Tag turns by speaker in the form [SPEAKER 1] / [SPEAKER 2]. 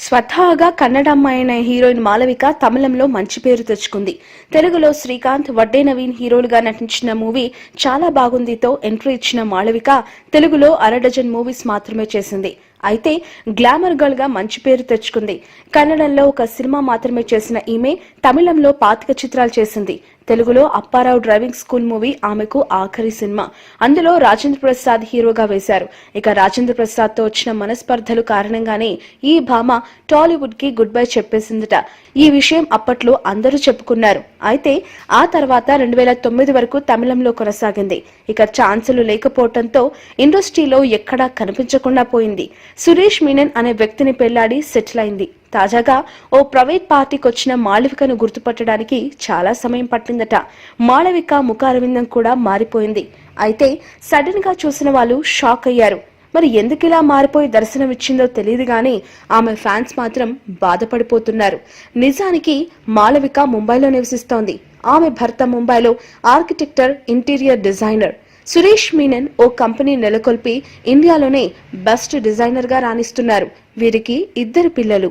[SPEAKER 1] స్వతహాగా కన్నడ అమ్మాయి అయిన హీరోయిన్ మాళవిక తమిళంలో మంచి పేరు తెచ్చుకుంది. తెలుగులో శ్రీకాంత్, వడ్డే నవీన్ హీరోలుగా నటించిన మూవీ చాలా బాగుందితో ఎంట్రీ ఇచ్చిన మాళవిక తెలుగులో అరడజన్ మూవీస్ మాత్రమే చేసింది. అయితే గ్లామర్ గర్ల్ గా మంచి పేరు తెచ్చుకుంది. కన్నడంలో ఒక సినిమా మాత్రమే చేసిన ఈమె తమిళంలో 25 చిత్రాలు చేసింది. తెలుగులో అప్పారావు డ్రైవింగ్ స్కూల్ మూవీ ఆమెకు ఆఖరి సినిమా. అందులో రాజేంద్ర ప్రసాద్ హీరోగా వేశారు. ఇక రాజేంద్ర ప్రసాద్ తో వచ్చిన మనస్పర్ధలు కారణంగానే ఈ భామ టాలీవుడ్ కి గుడ్ బై చెప్పేసిందట. ఈ విషయం అప్పట్లో అందరూ చెప్పుకున్నారు. అయితే ఆ తర్వాత 2009 వరకు తమిళంలో కొనసాగింది. ఇక ఛాన్సులు లేకపోవడంతో ఇండస్ట్రీలో ఎక్కడా కనిపించకుండా పోయింది. సురేష్ మీనన్ అనే వ్యక్తిని పెళ్లాడి సెటిల్ అయింది. తాజాగా ఓ ప్రైవేట్ పార్టీకి వచ్చిన మాళవికను గుర్తుపట్టడానికి చాలా సమయం పట్టిందట. మాళవిక ముఖారవిందం కూడా మారిపోయింది. అయితే సడన్ గా చూసిన వాళ్ళు షాక్ అయ్యారు. మరి ఎందుకిలా మారిపోయి దర్శనమిచ్చిందో తెలియదు గానీ ఆమె ఫ్యాన్స్ మాత్రం బాధపడిపోతున్నారు. నిజానికి మాళవిక ముంబైలో నివసిస్తోంది. ఆమె భర్త ముంబైలో architect, interior designer. Suresh Menon ఓ కంపెనీ నెలకొల్పి ఇండియాలోనే బెస్ట్ డిజైనర్ గా రాణిస్తున్నారు. వీరికి 2 పిల్లలు.